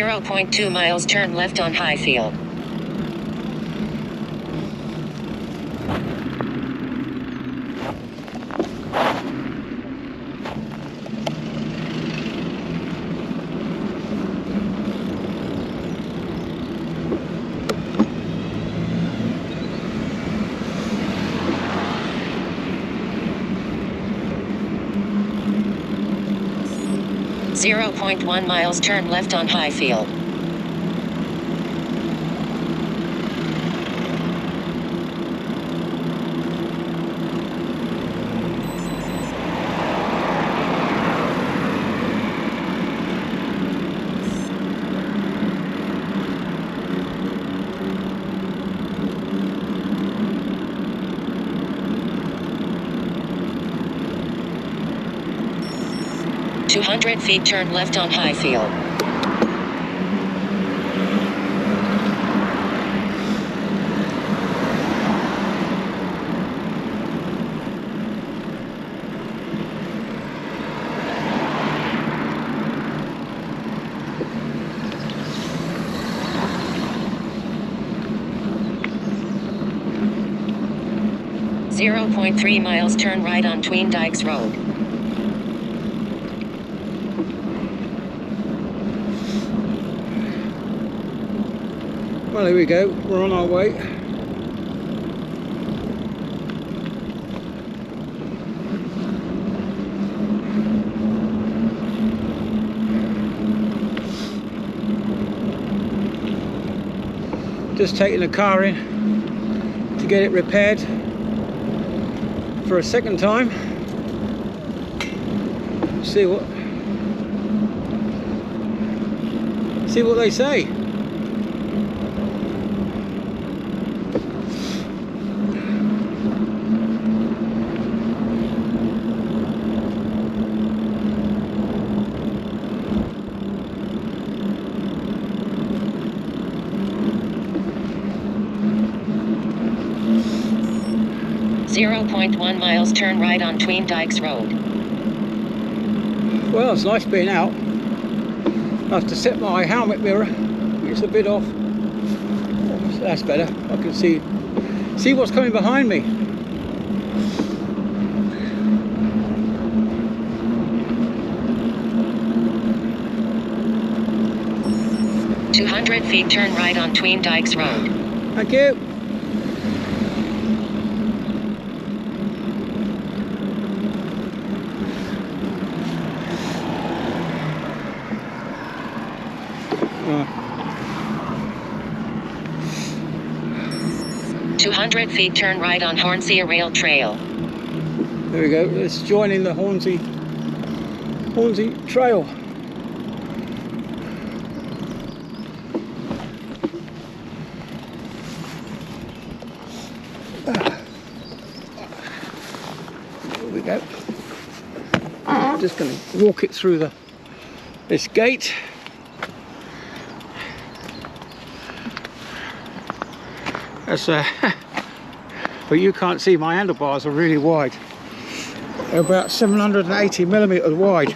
0.2 miles, turn left on Highfield. Zero 0.1 miles, turn left on Highfield. "200 feet, turn left on Highfield." Zero 0.3 miles, turn right on Tween Dykes Road. Well, here we go, we're on our way. Just taking the car in to get it repaired for a second time. See what they say. Zero 0.1 miles, turn right on Tween Dykes Road. Well, it's nice being out. I have to set my helmet mirror. It's a bit off. Oh, that's better. I can see what's coming behind me. "200 feet, turn right on Tween Dykes Road." Thank you. Uh, 200 feet, turn right on Hornsea Rail Trail. there we go. Let's join in the Hornsea Trail. There we go. I'm just going to walk it through this gate. That's but you can't see, my handlebars are really wide. They're about 780 millimeters wide,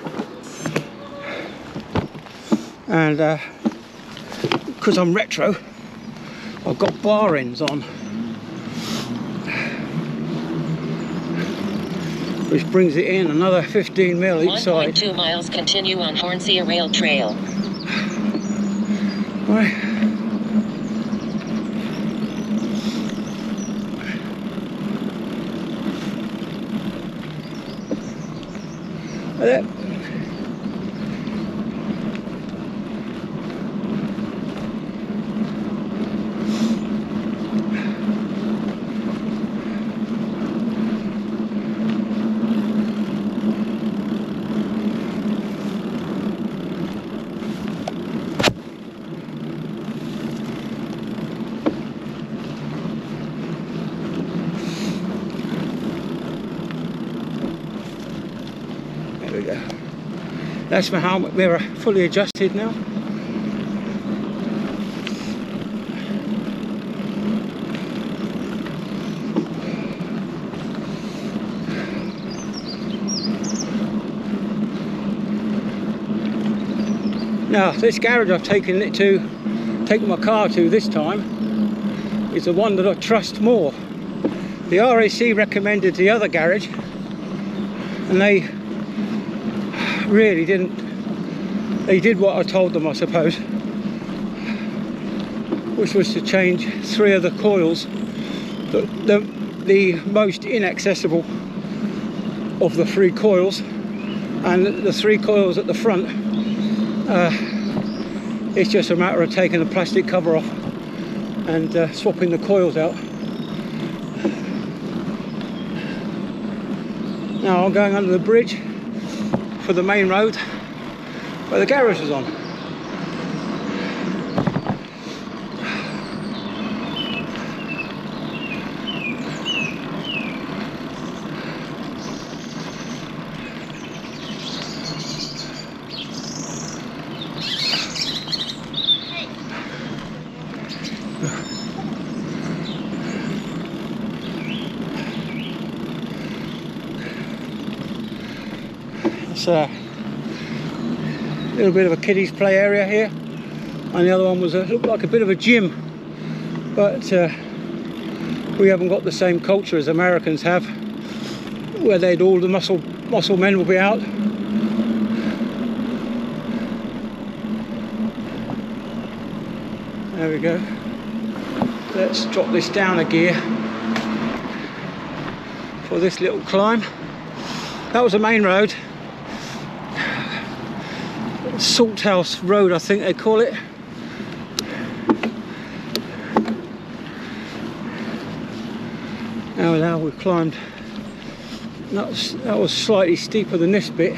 and because I'm retro, I've got bar ends on, which brings it in another 15 mil each side. 1.2 miles, continue on Hornsea Rail Trail. Right. There. There we go. That's my helmet mirror fully adjusted now. Now this garage I've taken my car to this time is the one that I trust more. The RAC recommended the other garage, and they really didn't. They did what I told them, I suppose, which was to change 3 of the coils, the most inaccessible of the 3 coils, and the 3 coils at the front. It's just a matter of taking the plastic cover off and swapping the coils out. Now I'm going under the bridge for the main road where the garage is on. It's a little bit of a kiddies play area here, and the other one looked like a bit of a gym, but we haven't got the same culture as Americans have, where all the muscle men will be out. There we go. Let's drop this down a gear for this little climb. That was the main road. Salthouse Road, I think they call it. Now we've climbed. That was slightly steeper than this bit.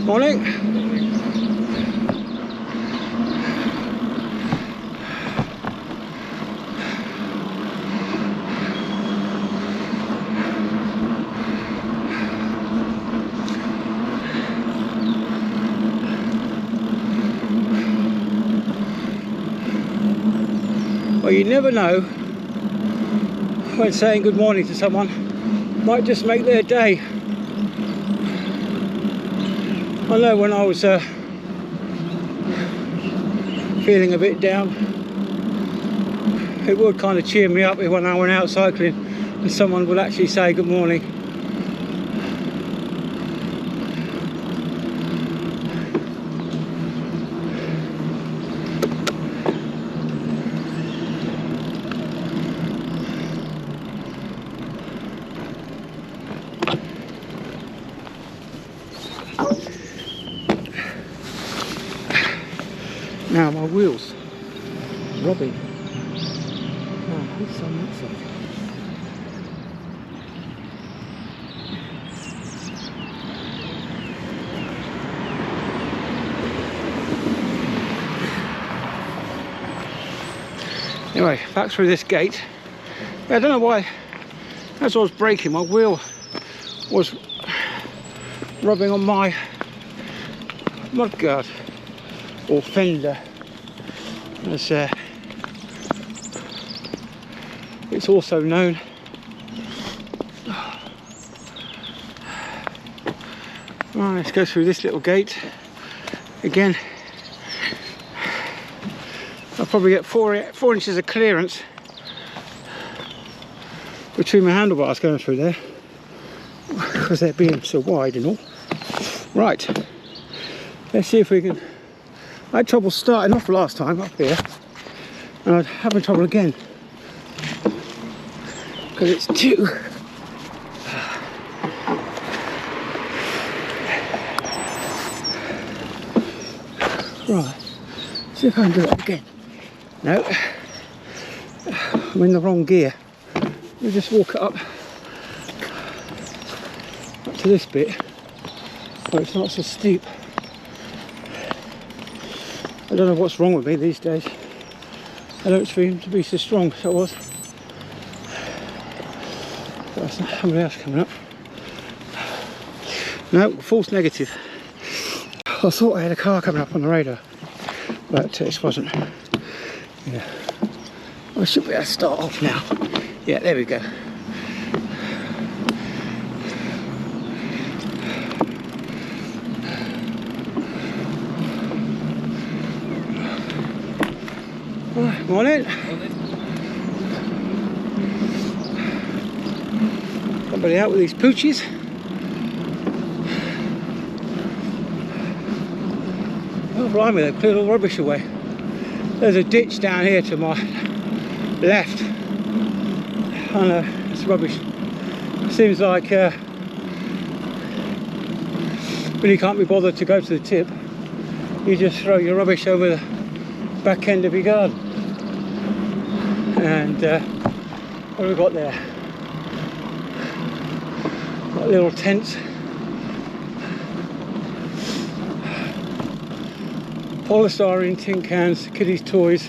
Morning. Well, you never know when saying good morning to someone might just make their day. I know when I was feeling a bit down, it would kind of cheer me up when I went out cycling and someone would actually say good morning. Now my wheels rubbing. Oh, it's on that side. Anyway, back through this gate. I don't know why, as I was braking, my wheel was rubbing on my mudguard or fender, as it's also known. Right, let's go through this little gate again. I'll probably get 4 inches of clearance between my handlebars going through there, because they're being so wide and all. Right, let's see if we can. I had trouble starting off last time up here, and I'm having trouble again because it's too. Right, see if I can do it again. No, I'm in the wrong gear. Let me just walk it up to this bit where it's not so steep. I don't know what's wrong with me these days. I don't seem to be so strong as I was. That's somebody else coming up. No, false negative. I thought I had a car coming up on the radar, but this wasn't. Yeah. I should be able to start off now. Yeah, there we go. Right, morning. Somebody out with these poochies. Oh blimey, they've cleared all the rubbish away. There's a ditch down here to my left. I know, it's rubbish. Seems like when you can't be bothered to go to the tip, you just throw your rubbish over the back end of your garden. And what have we got there? Got little tents, polystyrene tin cans, kiddies' toys.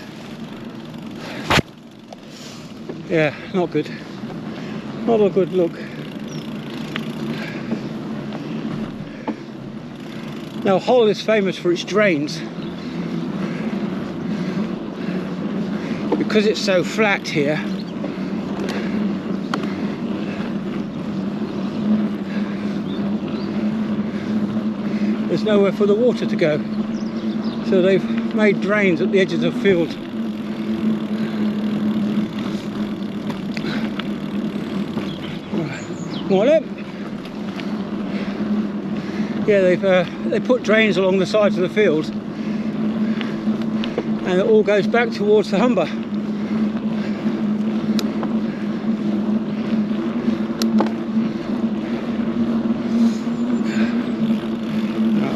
Yeah, not good. Not a good look. Now Hull is famous for its drains. Because it's so flat here, there's nowhere for the water to go. So they've made drains at the edges of the field. Morning. Yeah, they put drains along the sides of the field, and it all goes back towards the Humber.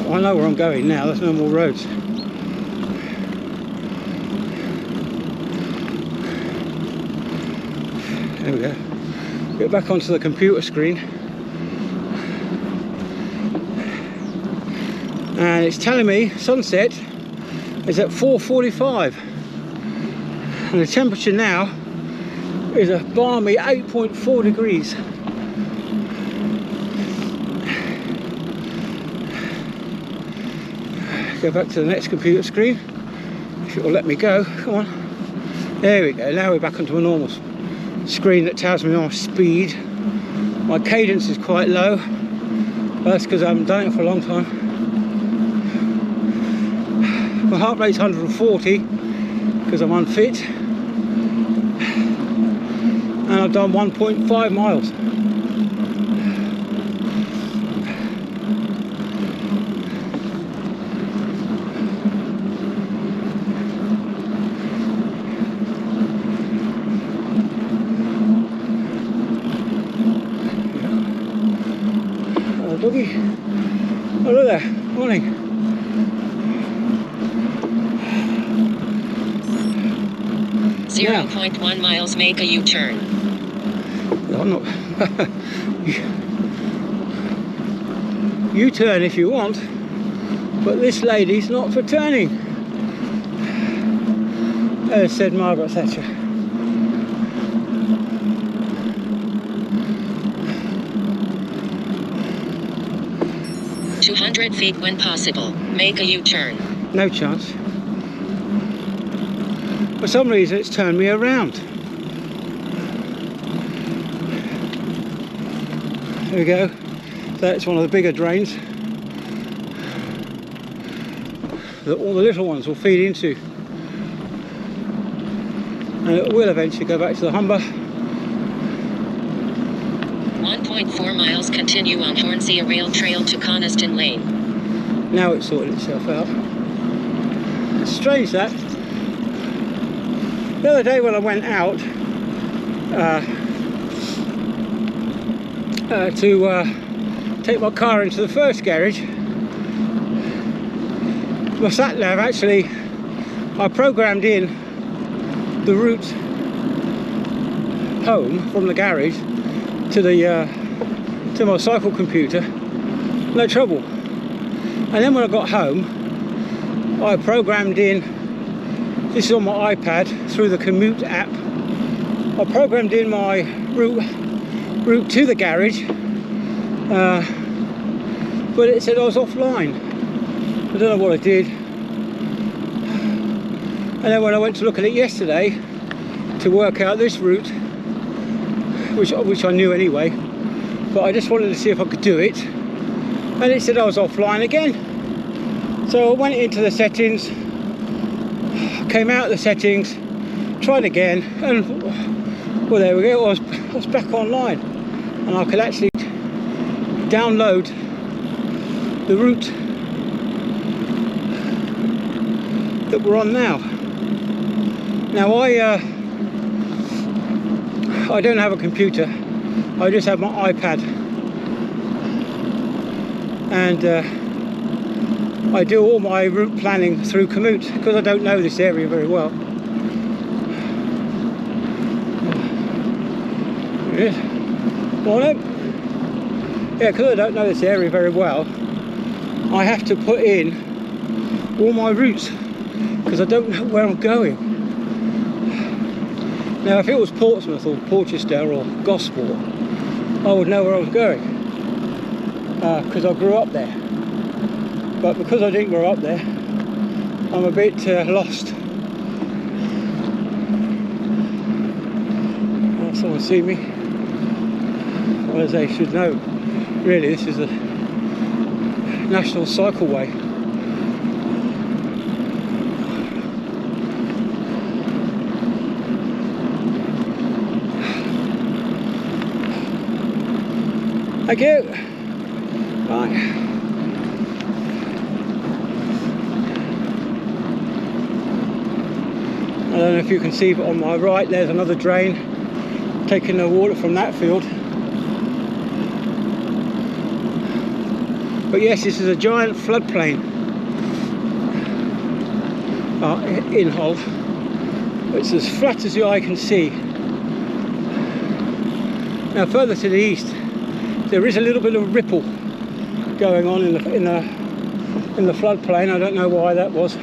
I know where I'm going now. There's no more roads. There we go. Get back onto the computer screen, and it's telling me sunset is at 4:45, and the temperature now is a balmy 8.4 degrees. Go back to the next computer screen, if it will let me go. Come on. There we go. Now we're back onto a normal screen that tells me my speed. My cadence is quite low. That's because I haven't done it for a long time. My heart rate's 140 because I'm unfit, and I've done 1.5 miles. Doggy. Oh, look there. Morning. 0.1 miles, make a U-turn. I'm not. U-turn if you want, but this lady's not for turning. As said Margaret Thatcher. 200 feet when possible, make a U-turn. No chance. For some reason it's turned me around. There we go. That's one of the bigger drains that all the little ones will feed into. And it will eventually go back to the Humber. 1.4 miles, continue on Hornsea Rail Trail to Coniston Lane. Now it's sorted itself out. It's strange that. The other day when I went out to take my car into the first garage, my sat nav actually, I programmed in the route home from the garage to my cycle computer, no trouble. And then when I got home, I programmed in This is on my iPad through the Commute app. I programmed in my route to the garage, but it said I was offline. I don't know what I did. And then when I went to look at it yesterday to work out this route, which I knew anyway, but I just wanted to see if I could do it, and it said I was offline again. So I went into the settings, came out of the settings, tried again, and well, there we go, I was back online, and I could actually download the route that we're on now. Now I don't have a computer, I just have my iPad, and I do all my route planning through Commute because I don't know this area very well. There it is. Morning. Yeah, because I don't know this area very well, I have to put in all my routes because I don't know where I'm going. Now if it was Portsmouth or Porchester or Gosport, I would know where I was going because I grew up there. But because I didn't grow up there, I'm a bit lost. Someone see me? Well, as they should know, really this is a national cycleway. Thank you. Right. I don't know if you can see, but on my right there's another drain taking the water from that field. But yes, this is a giant floodplain in Hull. It's as flat as the eye can see. Now further to the east, there is a little bit of ripple going on in the floodplain. I don't know why that was.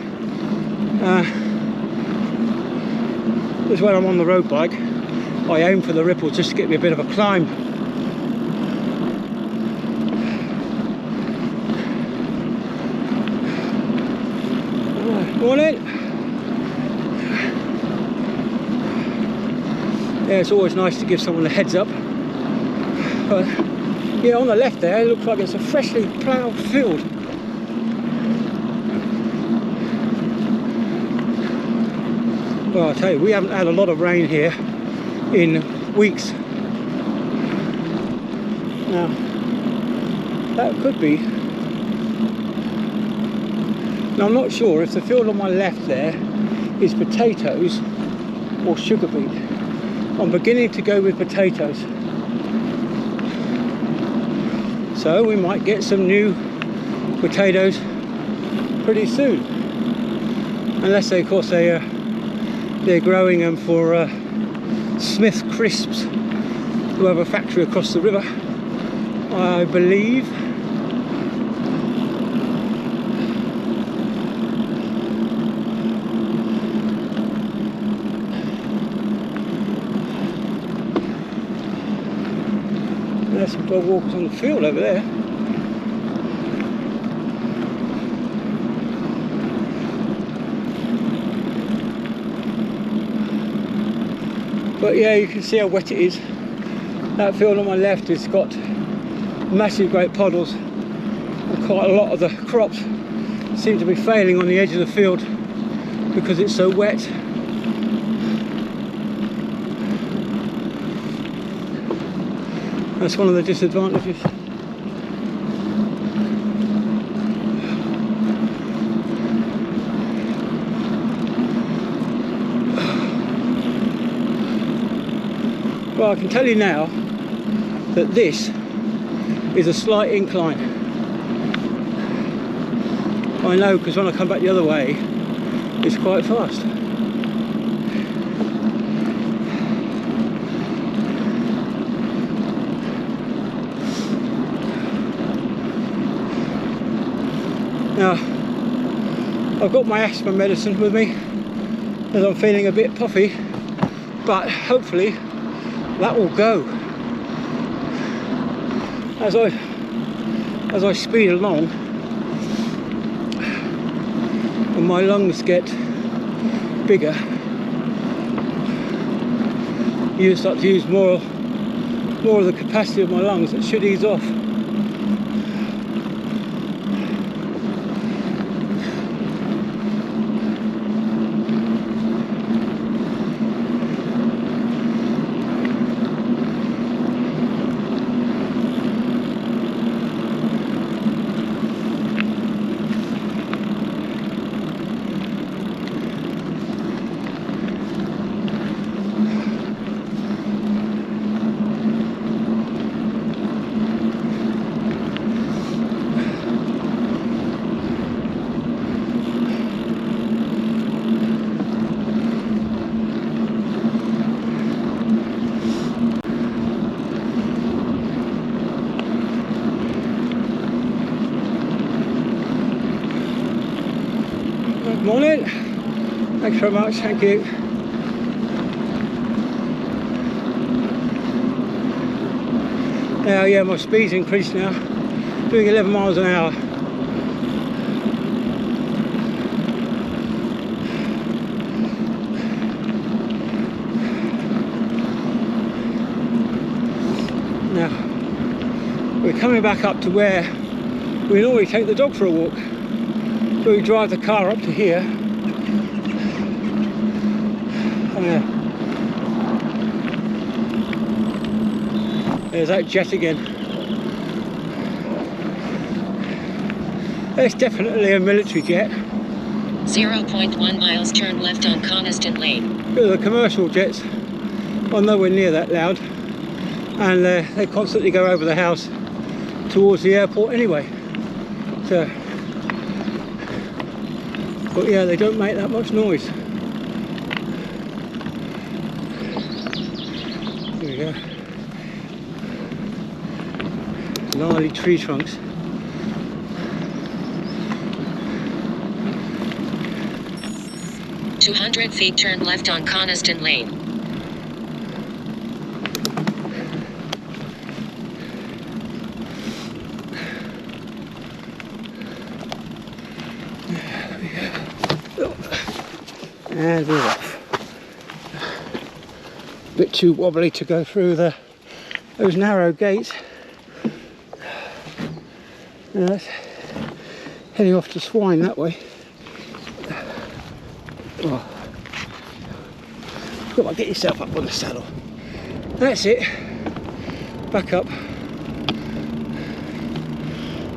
Because when I'm on the road bike, I aim for the ripple just to get me a bit of a climb. Morning. Yeah, it's always nice to give someone a heads up. But yeah, on the left there, it looks like it's a freshly ploughed field. Well, I'll tell you, we haven't had a lot of rain here in weeks. Now, that could be. Now, I'm not sure if the field on my left there is potatoes or sugar beet. I'm beginning to go with potatoes. So we might get some new potatoes pretty soon. Unless they, of course, they're growing them for Smith Crisps, who have a factory across the river, I believe. There's some dog walkers on the field over there. But yeah, you can see how wet it is. That field on my left has got massive great puddles, and quite a lot of the crops seem to be failing on the edge of the field because it's so wet. That's one of the disadvantages. Well, I can tell you now that this is a slight incline. I know, because when I come back the other way, it's quite fast. Now, I've got my asthma medicine with me, as I'm feeling a bit puffy, but hopefully that will go. As I speed along and my lungs get bigger, you start to use more of the capacity of my lungs. It should ease off. Good morning. Thanks very much. Thank you. Now, yeah, my speed's increased now. Doing 11 miles an hour. Now, we're coming back up to where we normally take the dog for a walk. So we drive the car up to here. Oh yeah. There's that jet again. It's definitely a military jet. 0.1 miles, turn left on Coniston Lane. The commercial jets are nowhere near that loud, and they constantly go over the house towards the airport anyway. So, but yeah, they don't make that much noise. There we go. Gnarly tree trunks. "200 feet, turn left on Coniston Lane." And we're off. Bit too wobbly to go through those narrow gates. And that's heading off to Swine that way. Oh. Come on, get yourself up on the saddle. That's it. Back up.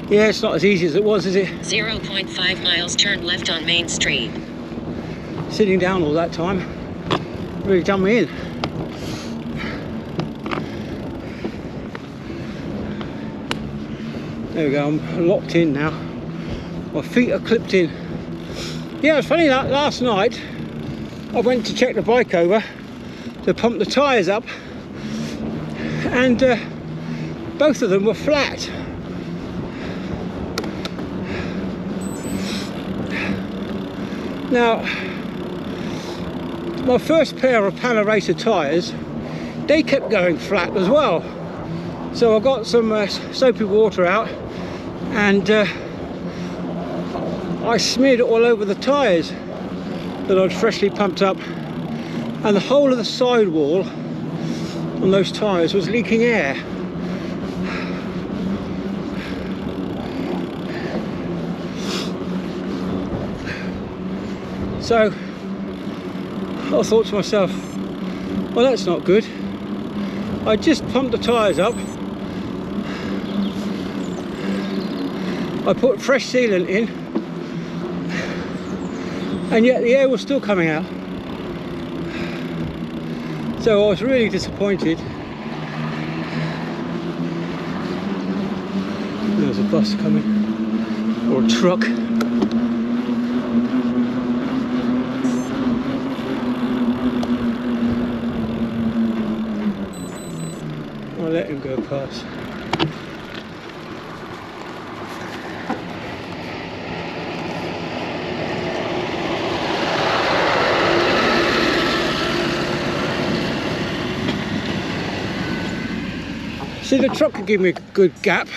Yeah, it's not as easy as it was, is it? 0.5 miles, turn left on Main Street. Sitting down all that time really done me in. There we go, I'm locked in now. My feet are clipped in. Yeah, it's funny that last night I went to check the bike over to pump the tyres up, and both of them were flat. Now, my first pair of Panaracer tyres, they kept going flat as well. So I got some soapy water out, and I smeared it all over the tyres that I'd freshly pumped up, and the whole of the sidewall on those tyres was leaking air. So I thought to myself, well, that's not good. I just pumped the tyres up, I put fresh sealant in, and yet the air was still coming out. So I was really disappointed. There's a bus coming, or a truck. I'll let him go past. See, the truck could give me a good gap,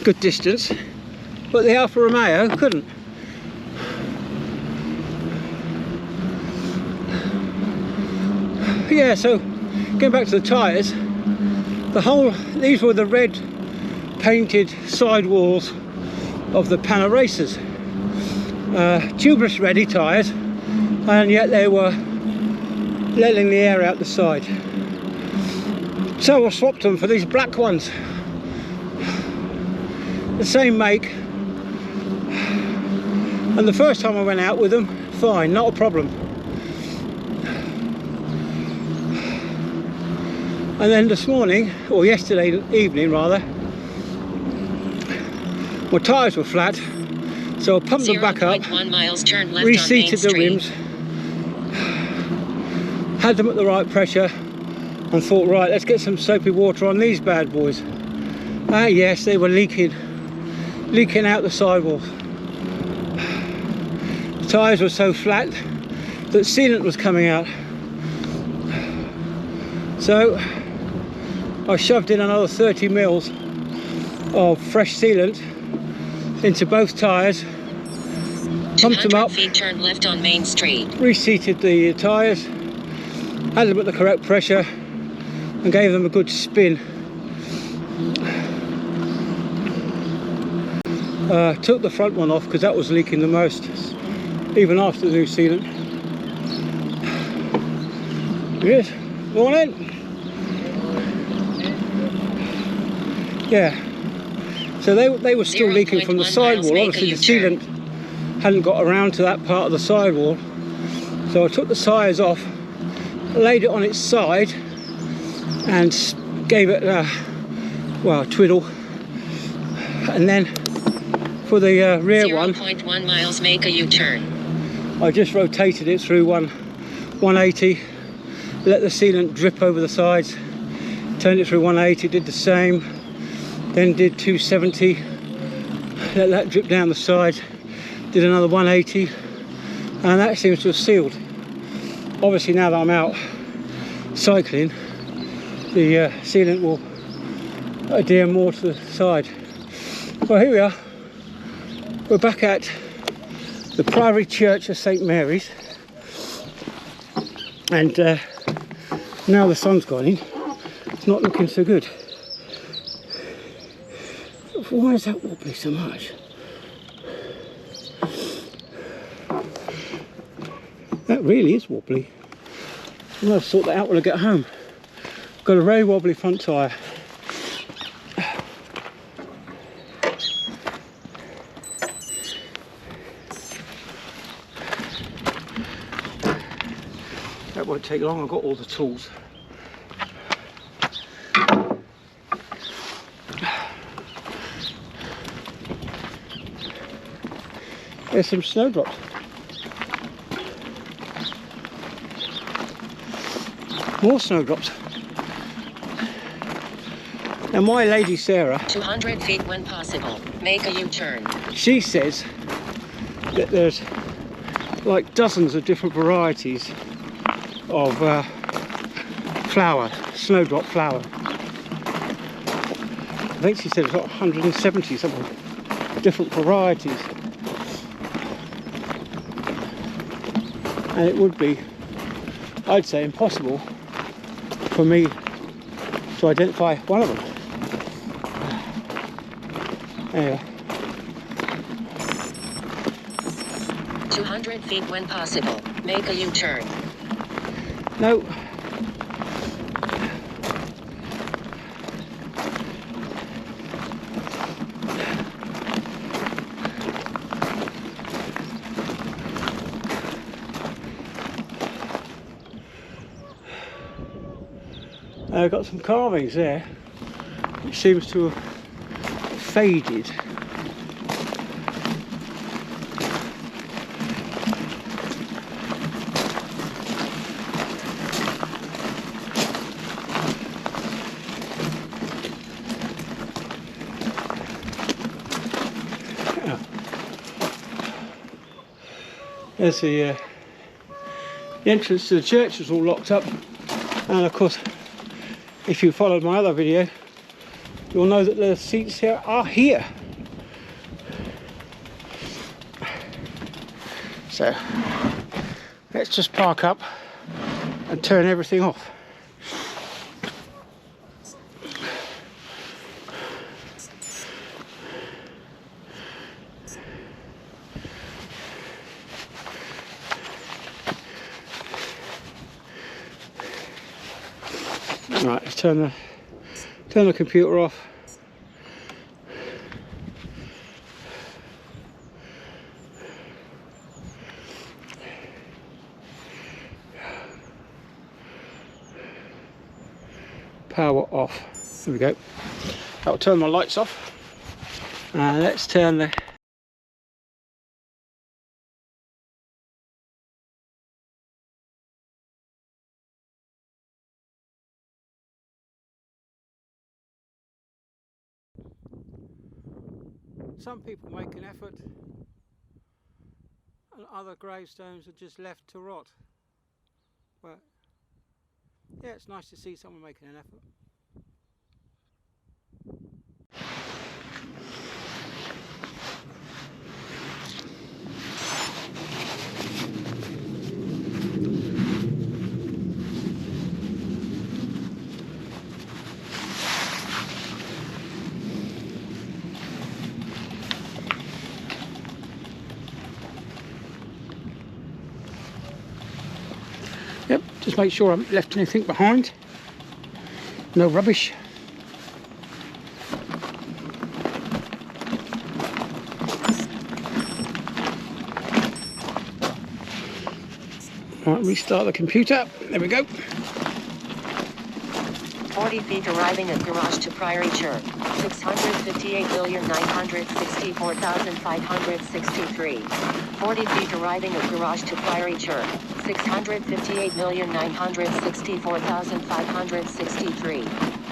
good distance, but the Alfa Romeo couldn't. Yeah, so going back to the tyres, these were the red painted sidewalls of the Panna Racers. Tubeless ready tyres, and yet they were letting the air out the side. So I swapped them for these black ones, the same make, and the first time I went out with them, fine, not a problem. And then this morning, or yesterday evening rather, my tyres were flat, so I pumped them back up, 0.1 miles, turn left reseated the on Main rims, had them at the right pressure, and thought, right, let's get some soapy water on these bad boys. Ah yes, they were leaking out the sidewalls. The tyres were so flat that sealant was coming out. So I shoved in another 30 mils of fresh sealant into both tyres, pumped them up, feet, turn left on Main Street. Reseated the tyres, had them at the correct pressure, and gave them a good spin. Took the front one off because that was leaking the most, even after the new sealant. Yes, morning. Yeah, so they were still leaking from the sidewall. Obviously the sealant hadn't got around to that part of the sidewall, so I took the tyres off, laid it on its side, and gave it a twiddle, and then for the rear one, 0.1 miles, make a U-turn. I just rotated it through 180, let the sealant drip over the sides, turned it through 180, did the same, then did 270, let that drip down the side, did another 180, and that seems to have sealed. Obviously now that I'm out cycling, the sealant will adhere more to the side. Well, here we are. We're back at the Priory Church of St Mary's, and now the sun's gone in, it's not looking so good. Why is that wobbly so much? That really is wobbly. I'm going to sort that out when I get home. Got a very wobbly front tyre. That won't take long, I've got all the tools. There's some snowdrops. More snowdrops. Now my lady Sarah, 200 feet when possible, make a U-turn. she says that there's like dozens of different varieties of flower, snowdrop flower. I think she said it's got 170 something different varieties. And it would be, I'd say, impossible for me to identify one of them. Anyway. 200 feet when possible, make a U-turn. No. I've got some carvings there, which seems to have faded. There's the entrance to the church is all locked up, and of course, if you followed my other video, you'll know that the seats here are here. So let's just park up and turn everything off. Right, let's turn the computer off. Power off. There we go. That'll turn my lights off. And let's turn the some people make an effort and other gravestones are just left to rot. But yeah, it's nice to see someone making an effort. Yep, just make sure I haven't left anything behind. No rubbish. Right, restart the computer. There we go. 40 feet arriving at garage to Priory Church. 658,964,563. 40 feet arriving at garage to Priory Church. 658,964,563.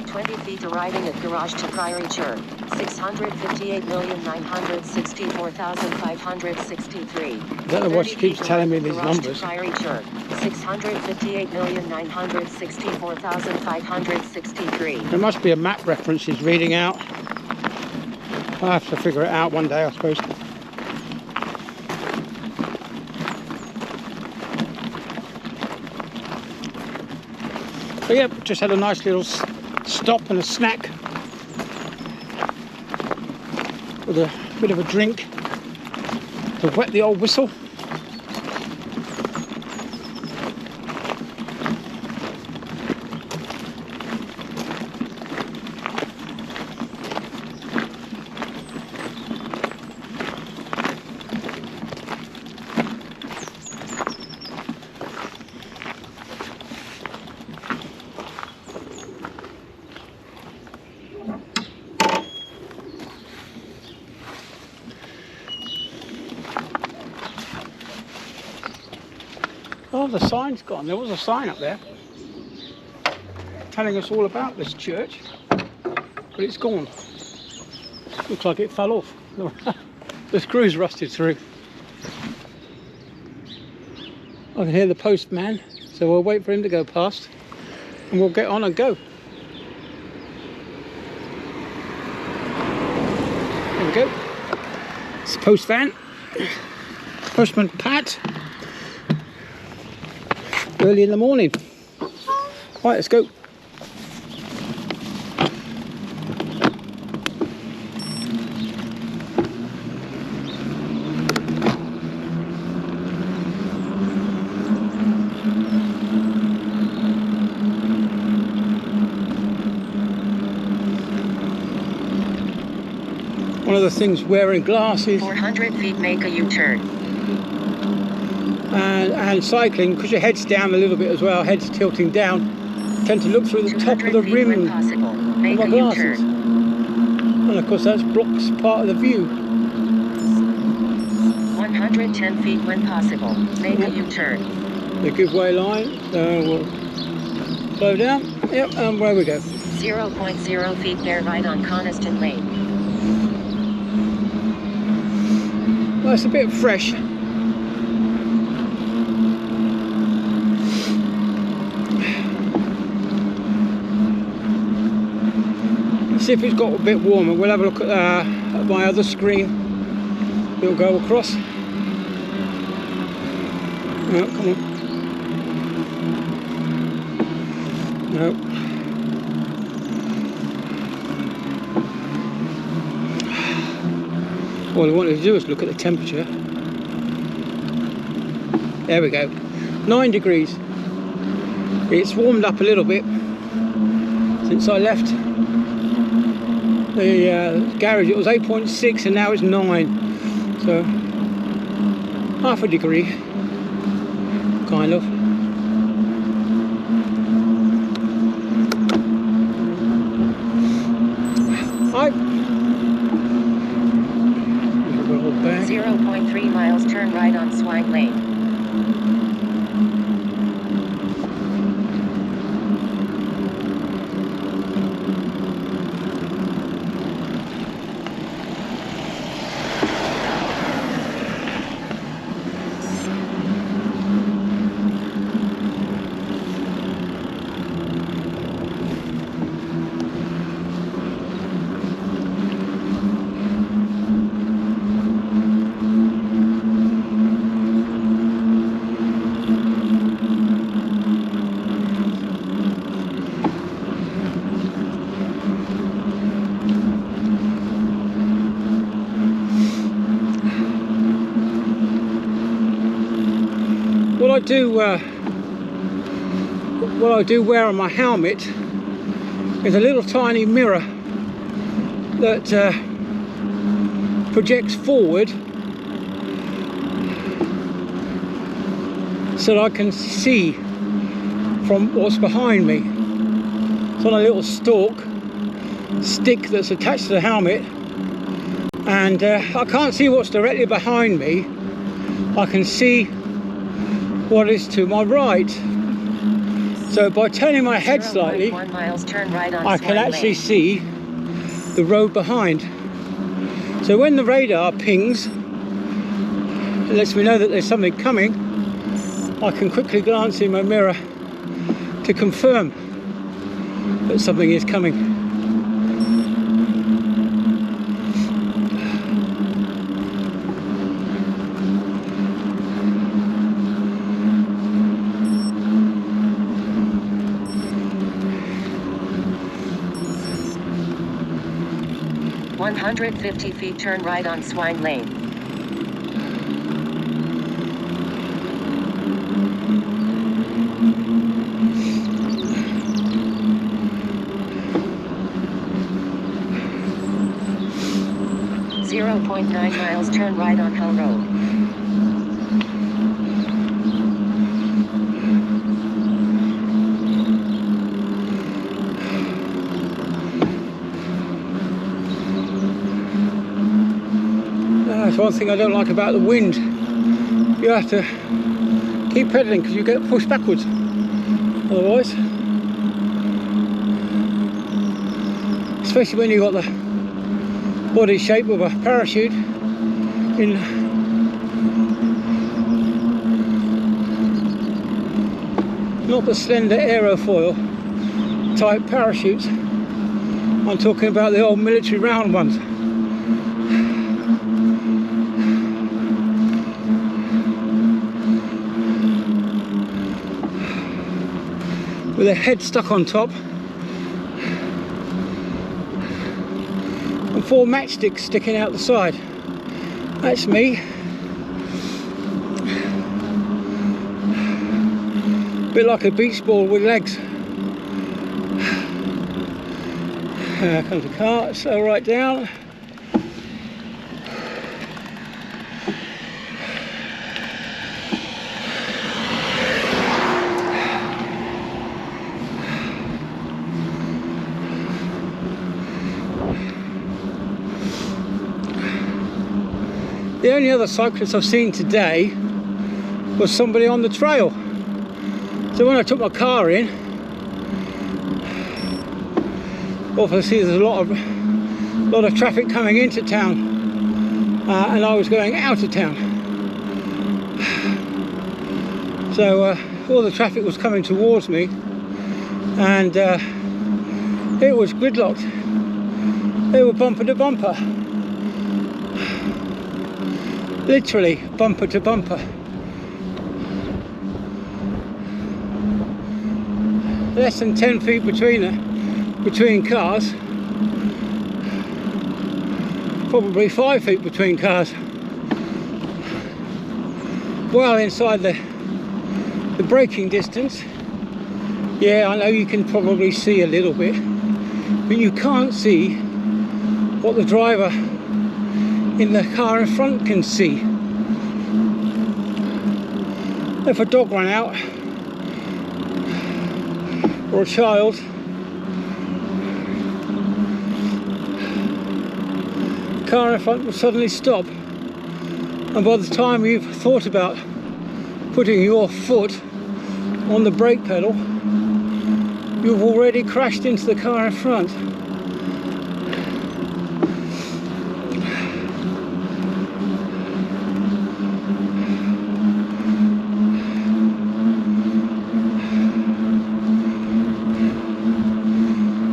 20 feet arriving at garage to Priory Church. 658,964,563. I don't know why she keeps telling me these numbers. Priory Church. 658,964,563. There must be a map reference she's reading out. I'll have to figure it out one day, I suppose. But yeah, just had a nice little stop and a snack with a bit of a drink to wet the old whistle. Oh, the sign's gone. There was a sign up there telling us all about this church, but it's gone. Looks like it fell off. The screws rusted through. I can hear the postman, so we'll wait for him to go past and we'll get on and go. There we go. It's the post van. Postman Pat. Early in the morning. Right, let's go. One of the things wearing glasses 400 feet, make a U-turn. And cycling, because your head's down a little bit as well, head's tilting down, tend to look through the top of the rim of my glasses. And of course that blocks part of the view. 110 feet when possible, make a U-turn. The giveaway line, we'll slow down, yep, and where we go. 0.0 feet, bear right on Coniston Lane. Well, it's a bit fresh. see if it's got a bit warmer. We'll have a look at my other screen. It'll go across. No, come on. No. All I wanted to do is look at the temperature. There we go. 9 degrees. It's warmed up a little bit since I left the garage. It was 8.6 and now it's 9. So half a degree, kind of. Hi. 0.3 miles, turn right on Swine Lane. What I do wear on my helmet is a little tiny mirror that projects forward so that I can see from what's behind me. It's on a little stick that's attached to the helmet, and I can't see what's directly behind me. I can see what is to my right. So by turning my head slightly, turn right on I can actually see the road behind. So when the radar pings, it lets me know that there's something coming. I can quickly glance in my mirror to confirm that something is coming. $150 feet, turn right on Swine Lane. .9 miles, turn right on Hull Road. That's one thing I don't like about the wind. You have to keep pedaling because you get pushed backwards otherwise. Especially when you've got the body shape of a parachute in. Not the slender aerofoil type parachutes. I'm talking about the old military round ones. With a head stuck on top and 4 matchsticks sticking out the side. That's me. A bit like a beach ball with legs. Comes the car, slow right down. The only other cyclist I've seen today was somebody on the trail. So when I took my car in, obviously there's a lot of traffic coming into town, and I was going out of town. So all the traffic was coming towards me, and it was gridlocked. They were bumper to bumper. Literally bumper to bumper. Less than 10 feet between cars. Probably 5 feet between cars. Well inside the braking distance. Yeah, I know you can probably see a little bit, but you can't see what the driver in the car in front can see. If a dog ran out, or a child, the car in front will suddenly stop, and by the time you've thought about putting your foot on the brake pedal, you've already crashed into the car in front.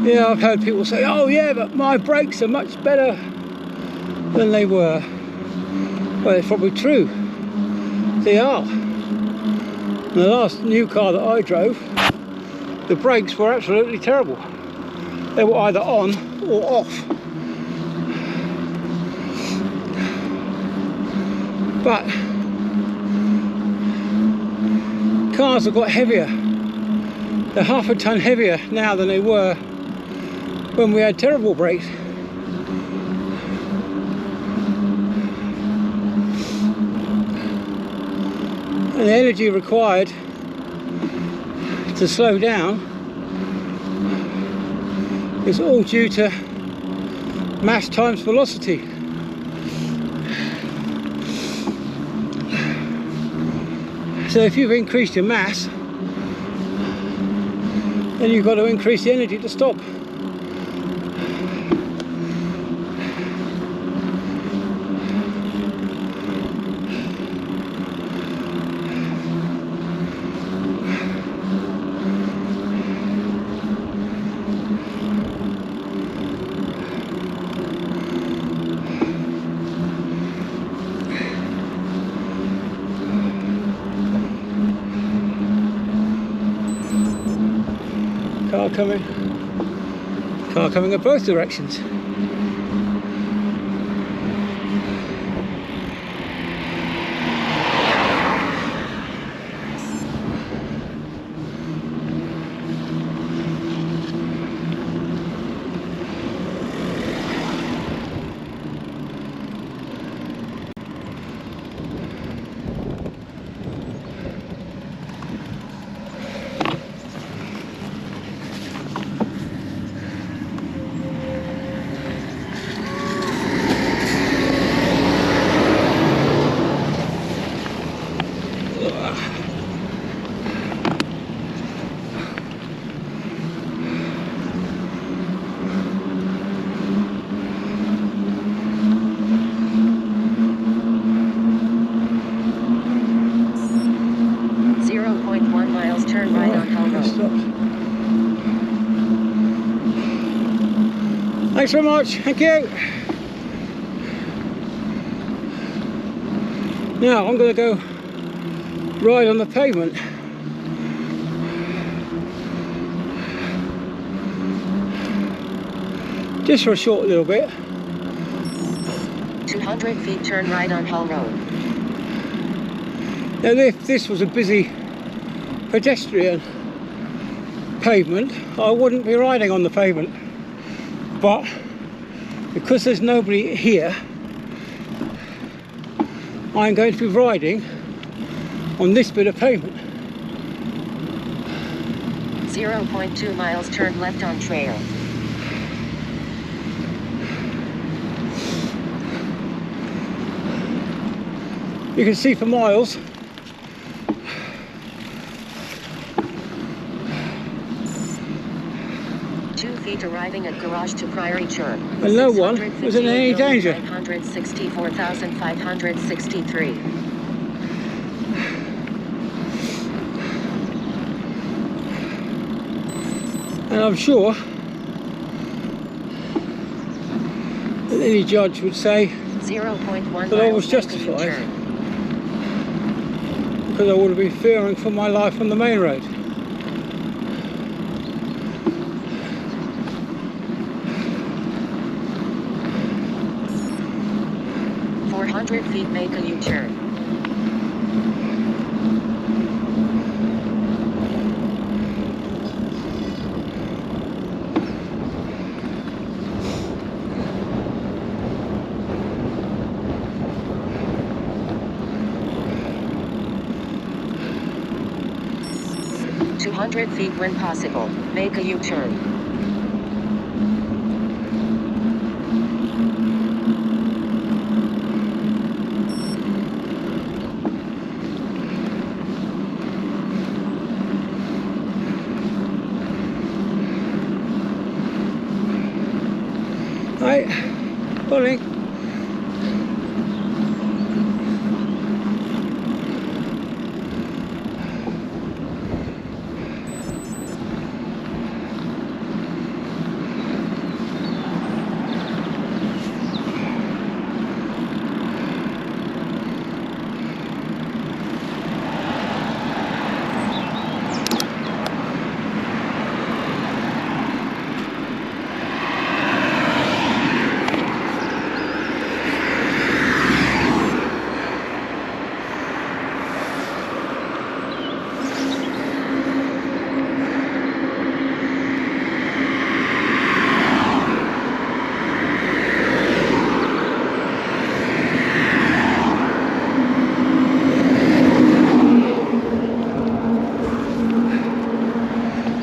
Yeah, I've heard people say, oh yeah, but my brakes are much better than they were. Well, it's probably true. They are. The last new car that I drove, the brakes were absolutely terrible. They were either on or off. But cars have got heavier. They're half a ton heavier now than they were when we had terrible brakes. And the energy required to slow down is all due to mass times velocity. So if you've increased your mass, then you've got to increase the energy to stop. Car coming in both directions. Turn right on Hull Road. Thanks very much, thank you. Now I'm going to go ride on the pavement. Just for a short little bit. 200 feet, turn right on Hull Road. Now if this was a busy pedestrian pavement, I wouldn't be riding on the pavement, but because there's nobody here, I'm going to be riding on this bit of pavement. 0.2 miles, turn left on trail. You can see for miles. Arriving at garage to Priory Church. And no one was in any danger. 964,563. And I'm sure that any judge would say 0.1 that I was miles, make a justified, U-turn. because I would have been fearing for my life on the main road. Feet, make a U-turn. Feet when possible, make a U-turn. Right, pulling.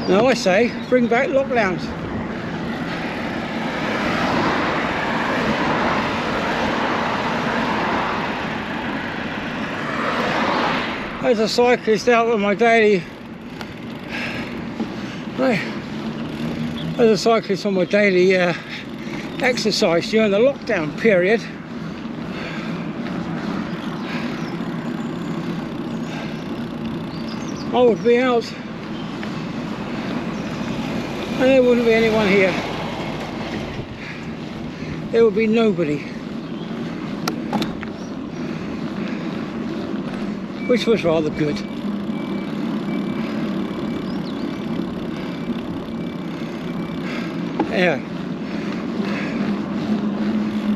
Now I say, bring back lockdowns. As a cyclist out on my daily, as a cyclist on my daily exercise during the lockdown period, I would be out and there wouldn't be anyone here. There would be nobody. Which was rather good. Yeah.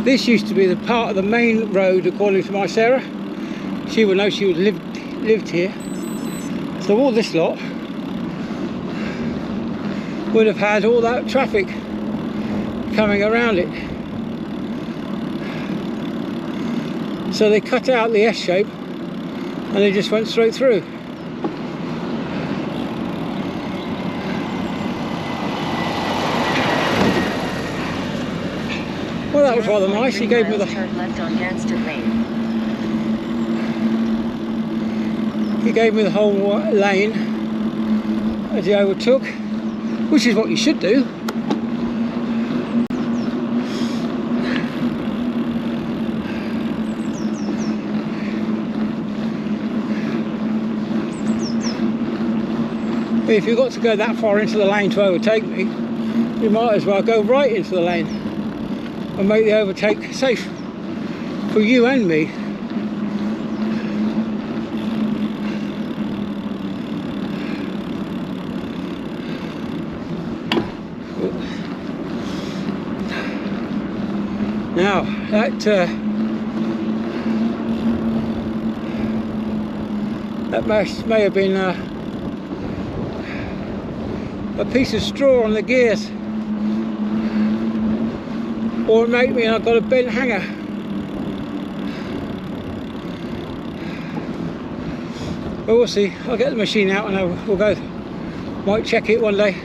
This used to be the part of the main road, according to my Sarah. She would know, she would lived here. So all this lot would have had all that traffic coming around it. So they cut out the S shape and they just went straight through. Well, that was rather nice. He gave me the whole lane as he overtook, which is what you should do. But if you've got to go that far into the lane to overtake me, you might as well go right into the lane and make the overtake safe for you and me. Now that may have been a piece of straw on the gears, or it may mean I've got a bent hanger. But we'll see. I'll get the machine out and we'll go. Might check it one day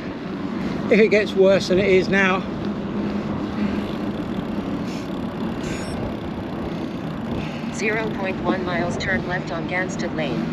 if it gets worse than it is now. .1 miles, turn left on Gansted Lane.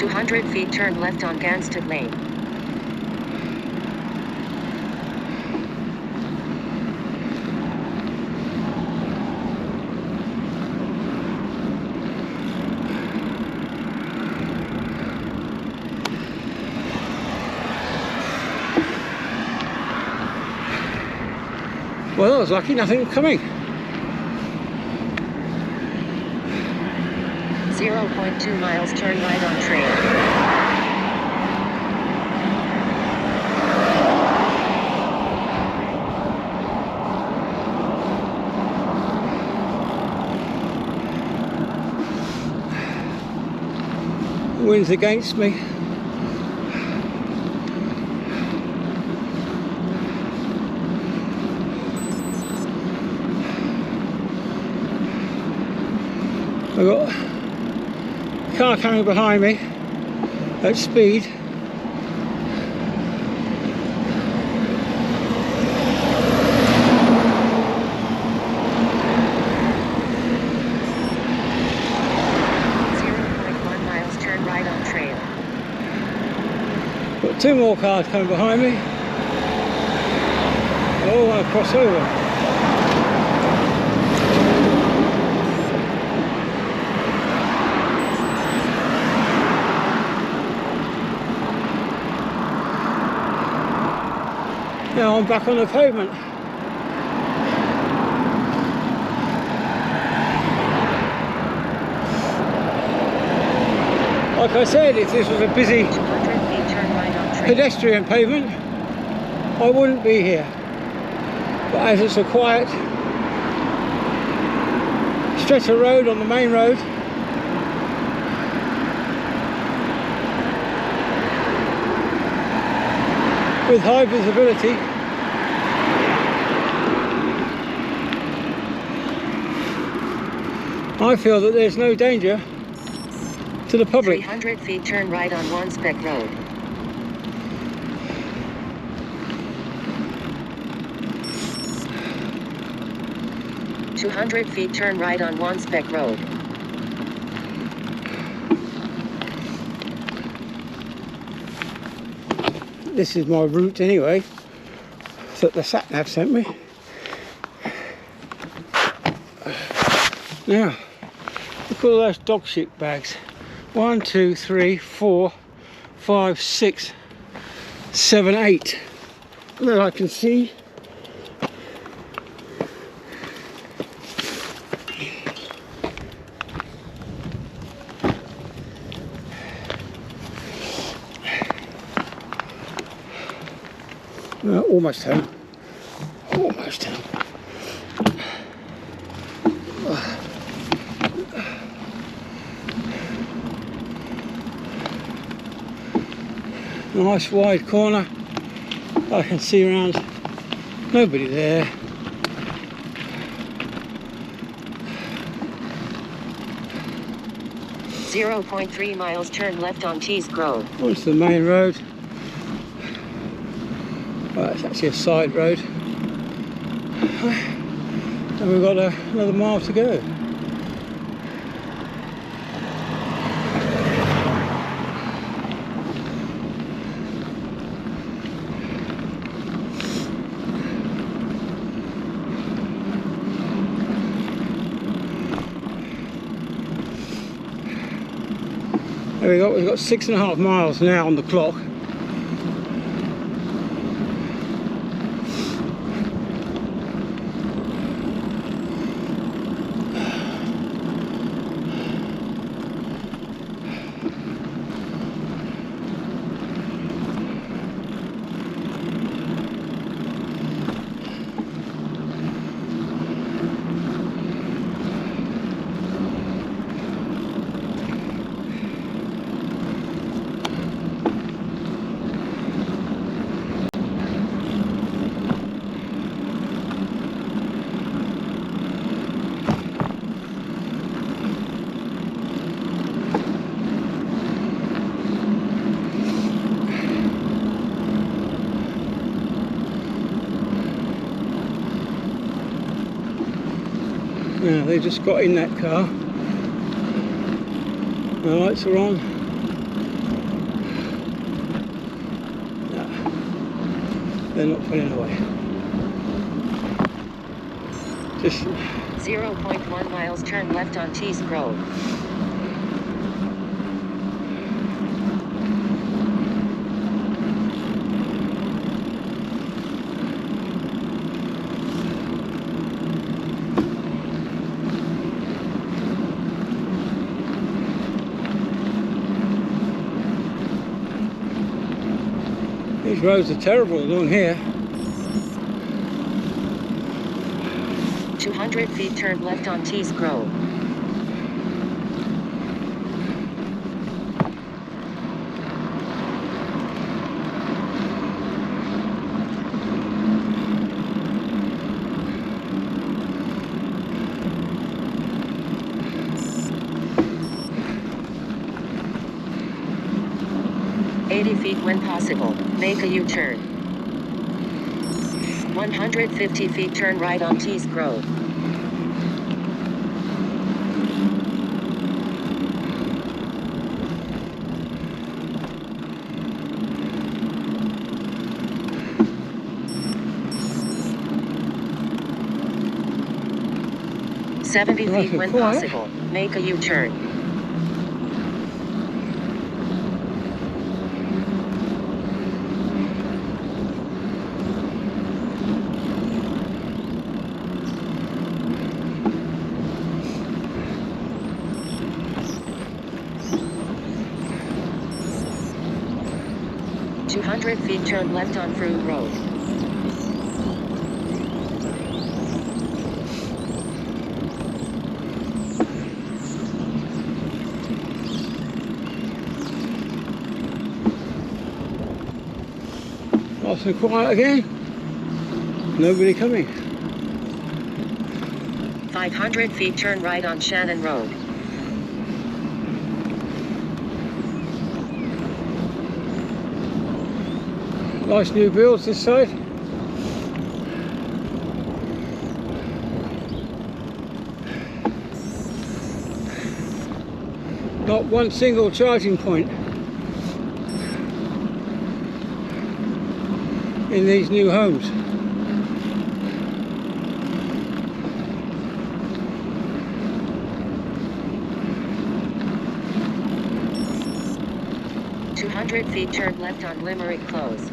200 feet turn left on Gansted Lane. Well, I was lucky, nothing coming. 0.2 miles, turn right on trail. The wind's against me. I've got a car coming behind me at speed. Got two more cars coming behind me. Oh, I want to cross over. Now I'm back on the pavement. Like I said, if this was a busy pedestrian pavement, I wouldn't be here. But as it's a quiet stretch of road on the main road, with high visibility, I feel that there's no danger to the public. 300 feet turn right on One Speck Road. "200 feet turn right on One Speck Road." This is my route anyway, that the sat-nav sent me. Now, look at all those dog shit bags. 1, 2, 3, 4, 5, 6, 7, 8 that I can see. Almost home. Almost home. Nice wide corner. I can see around. Nobody there. .3 miles, turn left on Tees Grove. Onto the main road. Well, it's actually a side road. And we've got another mile to go. There we go, we've got 6.5 miles now on the clock. Now they just got in that car. The lights are on. they're not pulling away. Just 0.1 miles, turn left on Tees Grove. these roads are terrible along here. 200 feet, turn left on Tees Grove. feet when possible, make a U-turn. 150 feet, turn right on Tees Grove. Seventy feet when possible, make a U-turn. Feet, turn left on Fruit Road. Nice and quiet again. Nobody coming. 500 feet, turn right on Shannon Road. Nice new builds this side. Not one single charging point in these new homes. Feet, turn left on Limerick Close.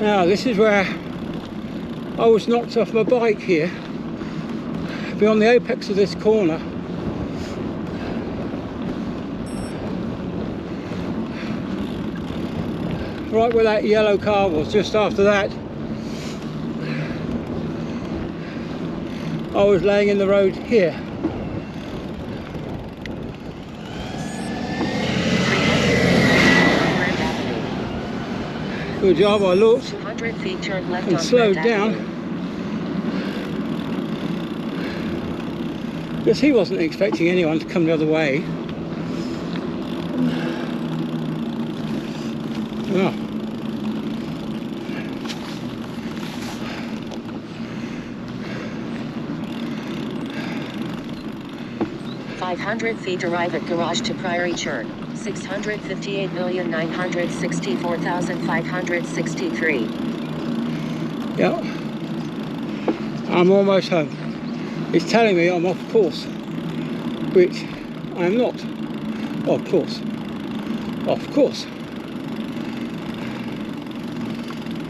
Now this is where I was knocked off my bike here, beyond the apex of this corner. Right where that yellow car was, just after that, I was laying in the road here. Good job, I looked 200 feet, turn left and on slowed down. Because he wasn't expecting anyone to come the other way. Oh. 500 feet, arrive at garage to Priory Churn. 658,964,563. Yeah, I'm almost home. It's telling me I'm off course, which I am not. Of course.